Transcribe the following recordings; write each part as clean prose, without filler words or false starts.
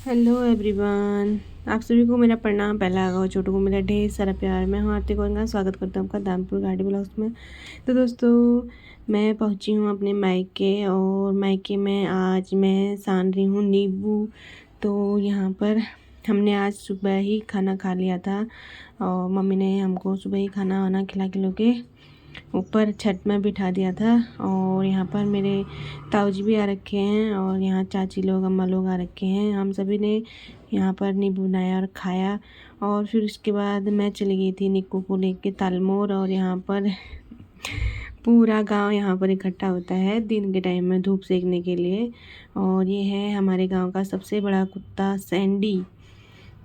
Hello everyone, आप सभी को मेरा प्रणाम। पहला आगा छोटों को मेरा ढेर सारा प्यार। मैं हूँ आरती गोरंगा, स्वागत करता हूँ आपका दामपुर गाड़ी ब्लॉग्स में। तो दोस्तों, मैं पहुँची हूँ अपने मायके और मायके में आज मैं सान रही हूँ नींबू। तो यहाँ पर हमने आज सुबह ही खाना खा लिया था और मम्मी ने हमको सुबह ही खाना वाना खिला के ऊपर छत में बिठा दिया था। और यहाँ पर मेरे ताऊजी भी आ रखे हैं और यहाँ चाची लोग अम्मा लोग आ रखे हैं। हम सभी ने यहाँ पर नींबू बनाया और खाया। और फिर उसके बाद मैं चली गई थी निक्कू को लेके तालमोर। और यहाँ पर पूरा गांव यहाँ पर इकट्ठा होता है दिन के टाइम में धूप सेकने के लिए। और ये है हमारे गांव का सबसे बड़ा कुत्ता सैंडी।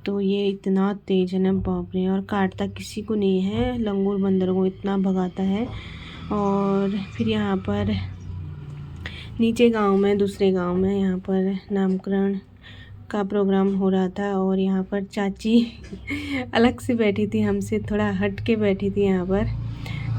तो ये इतना तेज है ना, बाप रे, और काटता किसी को नहीं है, लंगूर बंदर को इतना भगाता है। और फिर यहाँ पर नीचे गांव में, दूसरे गांव में यहाँ पर नामकरण का प्रोग्राम हो रहा था। और यहाँ पर चाची अलग से बैठी थी, हमसे थोड़ा हट के बैठी थी यहाँ पर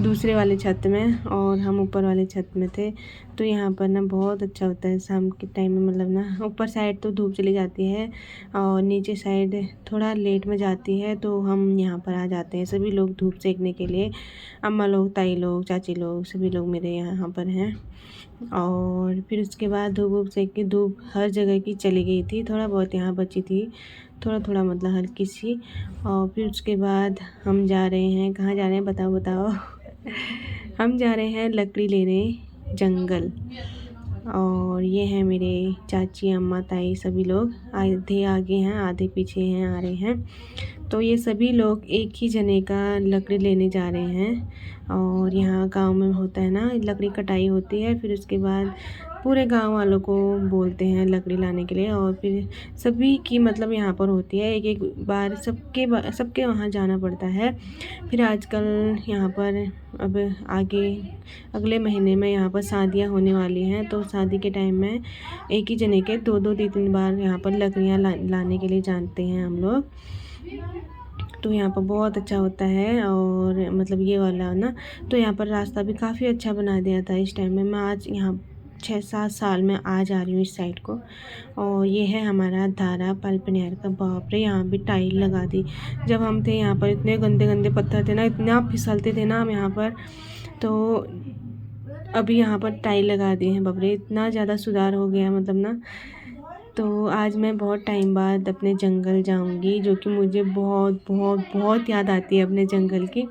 दूसरे वाले छत में, और हम ऊपर वाले छत में थे। तो यहाँ पर ना बहुत अच्छा होता है शाम के टाइम में, मतलब ना ऊपर साइड तो धूप चली जाती है और नीचे साइड थोड़ा लेट में जाती है। तो हम यहाँ पर आ जाते हैं सभी लोग धूप सेकने के लिए। अम्मा लोग, ताई लोग, चाची लोग, सभी लोग मेरे यहाँ पर हैं। और फिर उसके बाद धूप वूप सेक के, धूप हर जगह की चली गई थी, थोड़ा बहुत यहाँ बची थी, थोड़ा थोड़ा मतलब हल्की सी। और फिर उसके बाद हम जा रहे हैं, कहाँ जा रहे हैं बताओ बताओ। हम जा रहे हैं लकड़ी लेने जंगल। और ये हैं मेरे चाची अम्मा ताई, सभी लोग आधे आगे हैं आधे पीछे हैं, आ रहे हैं। तो ये सभी लोग एक ही जने का लकड़ी लेने जा रहे हैं। और यहाँ गांव में होता है ना, लकड़ी कटाई होती है, फिर उसके बाद पूरे गांव वालों को बोलते हैं लकड़ी लाने के लिए। और फिर सभी की मतलब यहाँ पर होती है, एक एक बार सबके वहाँ जाना पड़ता है। फिर आजकल यहाँ पर अब आगे अगले महीने में यहाँ पर शादियाँ होने वाली हैं। तो शादी के टाइम में एक ही जने के दो दो तीन तीन बार यहाँ पर लकड़ियाँ लाने के लिए जानते हैं हम लोग। तो यहाँ पर बहुत अच्छा होता है। और मतलब ये वाला ना, तो यहाँ पर रास्ता भी काफ़ी अच्छा बना दिया था इस टाइम में। मैं आज यहाँ 6-7 साल में आ जा रही हूँ इस साइड को। और ये है हमारा धारा पलपनियार का। बाप रे, यहाँ भी टाइल लगा दी। जब हम थे यहाँ पर इतने गंदे गंदे पत्थर थे ना, इतना फिसलते थे ना हम यहाँ पर। तो अभी यहाँ पर टाइल लगा दिए हैं। बाप रे, इतना ज़्यादा सुधार हो गया मतलब ना। तो आज मैं बहुत टाइम बाद अपने जंगल जाऊंगी, जो कि मुझे बहुत बहुत बहुत याद आती है अपने जंगल की।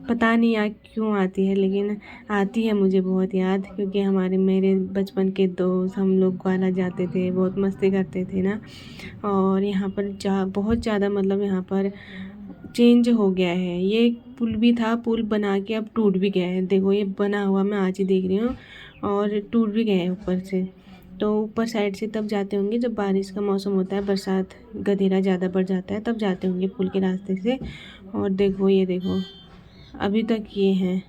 पता नहीं यार क्यों आती है, लेकिन आती है मुझे बहुत याद, क्योंकि मेरे बचपन के दोस्त, हम लोग ग्वाला जाते थे, बहुत मस्ती करते थे ना। और यहाँ पर बहुत ज़्यादा मतलब यहाँ पर चेंज हो गया है। ये एक पुल भी था, पुल बना के अब टूट भी गया है। देखो ये बना हुआ मैं आज ही देख रही हूँ, और टूट भी गया है ऊपर से। तो ऊपर साइड से तब जाते होंगे जब बारिश का मौसम होता है, बरसात गधेरा ज़्यादा बढ़ जाता है, तब जाते होंगे पुल के रास्ते से। और देखो ये देखो, अभी तक ये हैं,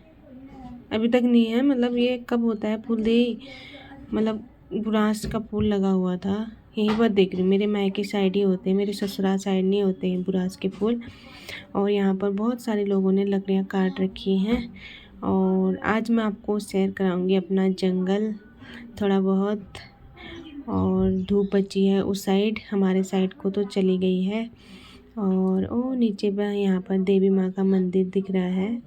अभी तक नहीं है। मतलब ये कब होता है पुल दे, मतलब बुरांस का पुल लगा हुआ था यहीं पर देख रही हूँ। मेरे मायके साइड ही होते हैं, मेरे ससुराल साइड नहीं होते हैं बुरांस के पुल। और यहाँ पर बहुत सारे लोगों ने लकड़ियाँ काट रखी हैं। और आज मैं आपको शेयर कराऊंगी अपना जंगल थोड़ा बहुत। और धूप बची है उस साइड, हमारे साइड को तो चली गई है। और ओ नीचे पर यहाँ पर देवी माँ का मंदिर दिख रहा है।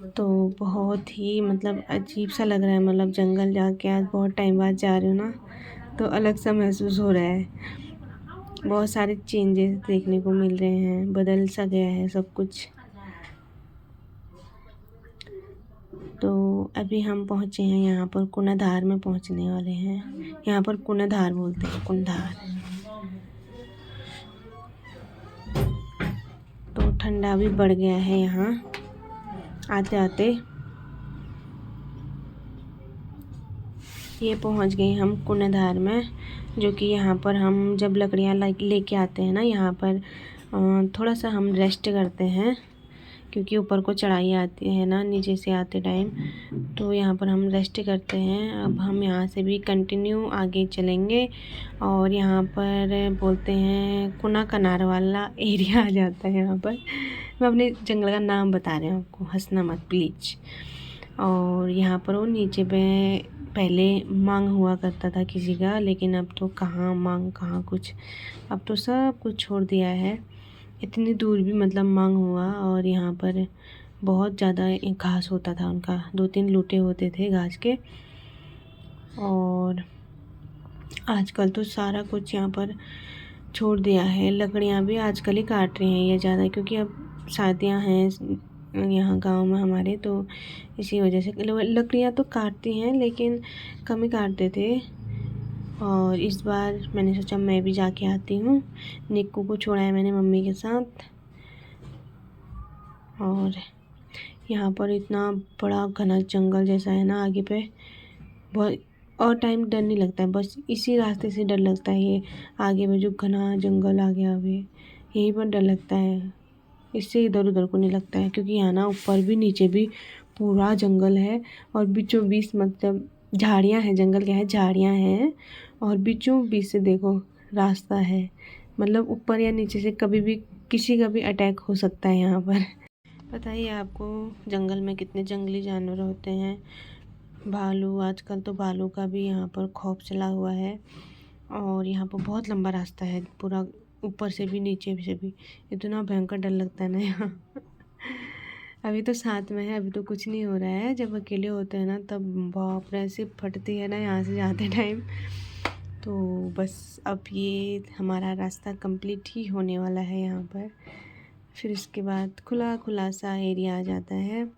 तो बहुत ही मतलब अजीब सा लग रहा है, मतलब जंगल जाके आज बहुत टाइम बाद जा रही हूँ ना, तो अलग सा महसूस हो रहा है। बहुत सारे चेंजेस देखने को मिल रहे हैं, बदल सा गया है सब कुछ। तो अभी हम पहुँचे हैं यहाँ पर कुनाधार में पहुँचने वाले हैं। यहाँ पर कुनाधार बोलते हैं, कुनाधार। तो ठंडा भी बढ़ गया है यहाँ आते आते। ये पहुँच गए हम कुनाधार में, जो कि यहाँ पर हम जब लकड़ियाँ लेके आते हैं ना, यहाँ पर थोड़ा सा हम रेस्ट करते हैं, क्योंकि ऊपर को चढ़ाई आती है ना नीचे से आते टाइम। तो यहाँ पर हम रेस्ट करते हैं। अब हम यहाँ से भी कंटिन्यू आगे चलेंगे। और यहाँ पर बोलते हैं कुना कनार वाला एरिया आ जाता है यहाँ पर। मैं अपने जंगल का नाम बता रही हूँ आपको, हंसना मत प्लीज़। और यहाँ पर वो नीचे पे पहले मांग हुआ करता था किसी का, लेकिन अब तो कहाँ मांग कहाँ कुछ, अब तो सब कुछ छोड़ दिया है। इतनी दूर भी मतलब मांग हुआ, और यहाँ पर बहुत ज़्यादा घास होता था उनका, 2-3 लूटे होते थे घास के। और आजकल तो सारा कुछ यहाँ पर छोड़ दिया है। लकड़ियाँ भी आजकल ही काट रहे हैं ये ज़्यादा, क्योंकि अब शादियाँ हैं यहाँ गांव में हमारे, तो इसी वजह से लकड़ियाँ तो काटती हैं, लेकिन कम ही काटते थे। और इस बार मैंने सोचा मैं भी जाके आती हूँ। निक्कू को छोड़ा है मैंने मम्मी के साथ। और यहाँ पर इतना बड़ा घना जंगल जैसा है ना आगे पे, बहुत और टाइम डर नहीं लगता है, बस इसी रास्ते से डर लगता है। ये आगे में जो घना जंगल आ गया अभी, यहीं पर डर लगता है, इससे इधर उधर को नहीं लगता है, क्योंकि यहाँ ना ऊपर भी नीचे भी पूरा जंगल है, और बीचों बीच मतलब झाड़ियाँ हैं, जंगल क्या है, झाड़ियाँ हैं, और बीचों बीच से देखो रास्ता है। मतलब ऊपर या नीचे से कभी भी किसी का भी अटैक हो सकता है यहाँ पर। बताइए आपको जंगल में कितने जंगली जानवर होते हैं। भालू, आजकल तो भालू का भी यहाँ पर खौफ चला हुआ है। और यहाँ पर बहुत लंबा रास्ता है, पूरा ऊपर से भी नीचे से भी, इतना भयंकर डर लगता है ना यहाँ। अभी तो साथ में है, अभी तो कुछ नहीं हो रहा है। जब अकेले होते हैं ना तब बाप रे ऐसे फटती है ना यहाँ से जाते टाइम। तो बस अब ये हमारा रास्ता कंप्लीट ही होने वाला है यहाँ पर, फिर इसके बाद खुला खुला सा एरिया आ जाता है।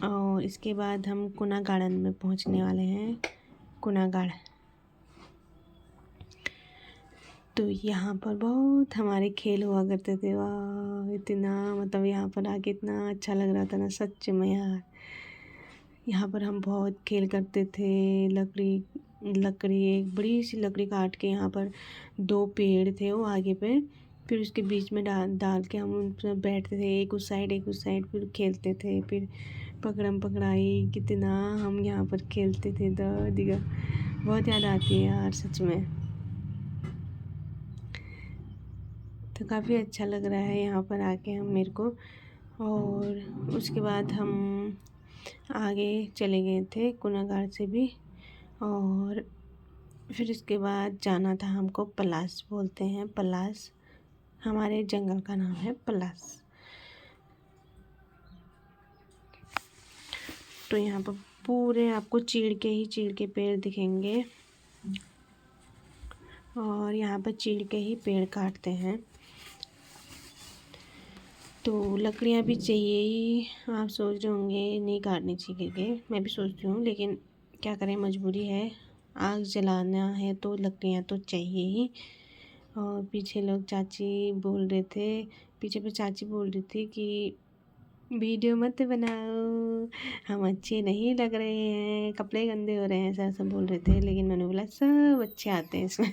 और इसके बाद हम कुना गार्डन में पहुँचने वाले हैं। कुना गार्डन तो यहाँ पर बहुत हमारे खेल हुआ करते थे। वाह, इतना मतलब यहाँ पर आके इतना अच्छा लग रहा था ना सच में यार। यहाँ पर हम बहुत खेल करते थे। लकड़ी एक बड़ी सी लकड़ी काट के यहाँ पर 2 पेड़ थे वो आगे पे, फिर उसके बीच में डाल डाल के हम उन पर बैठते थे, एक उस साइड, फिर खेलते थे। फिर पकड़म पकड़ाई कितना हम यहाँ पर खेलते थे। दिगा बहुत याद आती है यार सच में। तो काफ़ी अच्छा लग रहा है यहाँ पर आके हम मेरे को। और उसके बाद हम आगे चले गए थे कुनागाड़ से भी। और फिर इसके बाद जाना था हमको पलास, बोलते हैं पलास, हमारे जंगल का नाम है पलास। तो यहाँ पर पूरे आपको चीड़ के पेड़ दिखेंगे, और यहाँ पर चीड़ के ही पेड़ काटते हैं। तो लकड़ियाँ भी चाहिए ही। आप सोच रहे होंगे नहीं काटनी चाहिए करके, मैं भी सोचती हूँ, लेकिन क्या करें मजबूरी है। आग जलाना है तो लकड़ियाँ तो चाहिए ही। और पीछे लोग चाची बोल रहे थे, पीछे पे चाची बोल रही थी कि वीडियो मत बनाओ, हम अच्छे नहीं लग रहे हैं, कपड़े गंदे हो रहे हैं, ऐसा सब बोल रहे थे। लेकिन मैंने बोला सब अच्छे आते हैं इसमें।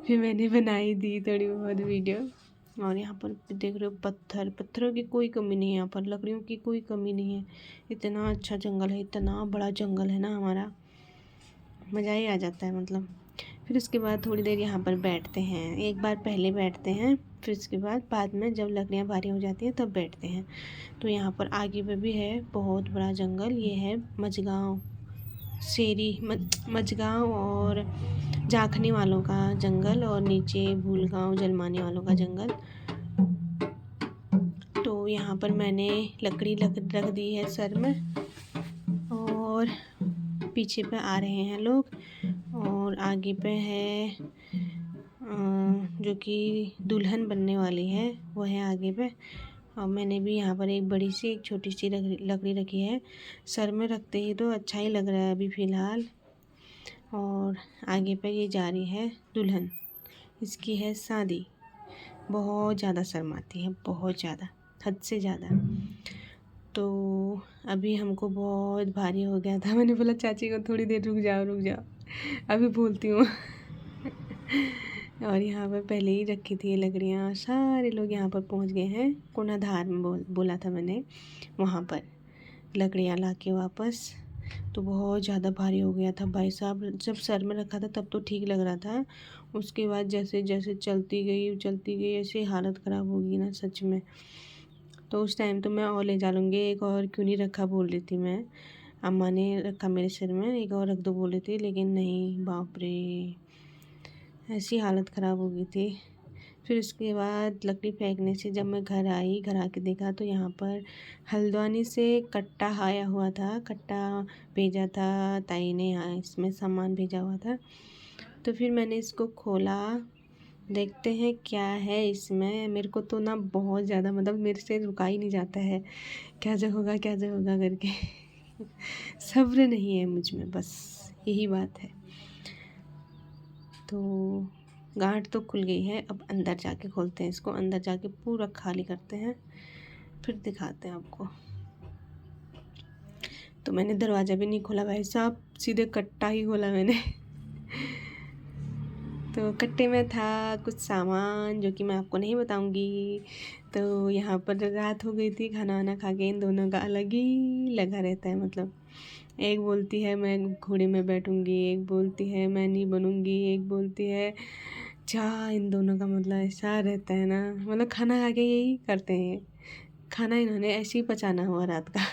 फिर मैंने बनाई दी थोड़ी बहुत वीडियो। और यहाँ पर देख रहे हो पत्थरों की कोई कमी नहीं है, यहाँ पर लकड़ियों की कोई कमी नहीं है। इतना अच्छा जंगल है, इतना बड़ा जंगल है ना हमारा, मज़ा ही आ जाता है मतलब। फिर उसके बाद थोड़ी देर यहाँ पर बैठते हैं, एक बार पहले बैठते हैं, फिर उसके बाद में जब लकड़ियाँ भारी हो जाती हैं तब बैठते हैं। तो यहाँ पर आगे पे भी है बहुत बड़ा जंगल, ये है मझगाँव मझगाँव और जाखनी वालों का जंगल, और नीचे भूलगाँव जलमानी वालों का जंगल। तो यहाँ पर मैंने लकड़ी रख दी है सर में, और पीछे पे आ रहे हैं लोग, और आगे पे है जो कि दुल्हन बनने वाली है वो है आगे पे। और मैंने भी यहाँ पर एक बड़ी सी एक छोटी सी लकड़ी रखी है, सर में रखते ही तो अच्छा ही लग रहा है अभी फ़िलहाल। और आगे पे ये जा रही है दुल्हन, इसकी है शादी। बहुत ज़्यादा शर्माती है, बहुत ज़्यादा, हद से ज़्यादा। तो अभी हमको बहुत भारी हो गया था, मैंने बोला चाची को थोड़ी देर रुक जाओ, अभी बोलती हूँ। और यहाँ पर पहले ही रखी थी ये लकड़ियाँ, सारे लोग यहाँ पर पहुँच गए हैं। कोनाधार में बोला था मैंने, वहाँ पर लकड़ियाँ ला के वापस। तो बहुत ज़्यादा भारी हो गया था भाई साहब, जब सर में रखा था तब तो ठीक लग रहा था, उसके बाद जैसे जैसे चलती गई ऐसे हालत ख़राब हो गई ना सच में। तो उस टाइम तो मैं और ले जा लूँगी, एक और क्यों नहीं रखा बोल रही थी मैं, अम्मा ने रखा मेरे सिर में, एक और रख दो बोले थे, लेकिन नहीं, बाप रे ऐसी हालत ख़राब हो गई थी। फिर उसके बाद लकड़ी फेंकने से जब मैं घर आई, घर आके देखा तो यहाँ पर हल्द्वानी से कट्टा आया हुआ था, कट्टा भेजा था ताई ने, यहाँ इसमें सामान भेजा हुआ था। तो फिर मैंने इसको खोला, देखते हैं क्या है इसमें। मेरे को तो ना बहुत ज़्यादा, मतलब मेरे से रुका ही नहीं जाता है, क्या जो होगा क्या जो होगा करके सब्र नहीं है मुझ में, बस यही बात है। तो गांठ तो खुल गई है, अब अंदर जाके खोलते हैं इसको, अंदर जाके पूरा खाली करते हैं, फिर दिखाते हैं आपको। तो मैंने दरवाज़ा भी नहीं खोला भाई साहब, सीधे कट्टा ही खोला मैंने तो कट्टे में था कुछ सामान जो कि मैं आपको नहीं बताऊंगी। तो यहाँ पर रात हो गई थी, खाना वाना खा के इन दोनों का अलग ही लगा रहता है। मतलब एक बोलती है मैं घोड़े में बैठूंगी, एक बोलती है मैं नहीं बनूंगी, एक बोलती है चाह। इन दोनों का मतलब ऐसा रहता है ना, मतलब खाना खा के यही करते हैं। खाना इन्होंने ऐसे ही पचाना हुआ रात का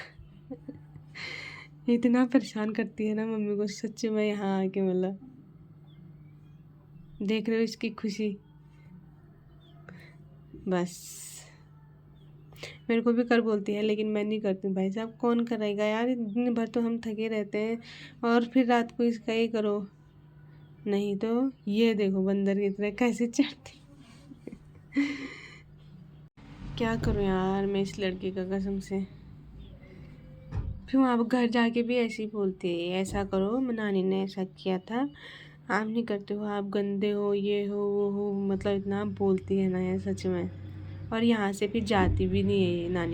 इतना परेशान करती है ना मम्मी को सच्ची में यहाँ आके, मतलब देख रहे हो इसकी खुशी। बस मेरे को भी कर बोलती है, लेकिन मैं नहीं करती भाई साहब, कौन करेगा यार, दिन भर तो हम थके रहते हैं और फिर रात को इसका ही करो। नहीं तो ये देखो बंदर की तरह कैसे चढ़ती क्या करूँ यार मैं इस लड़की का, कसम से। फिर वहाँ घर जाके भी ऐसे ही बोलती है, ऐसा करो, नानी ने ऐसा किया था, आप नहीं करते हो, आप गंदे हो, ये हो वो हो, मतलब इतना बोलती है ना यार सच में। और यहाँ से फिर जाती भी नहीं है ये नानी।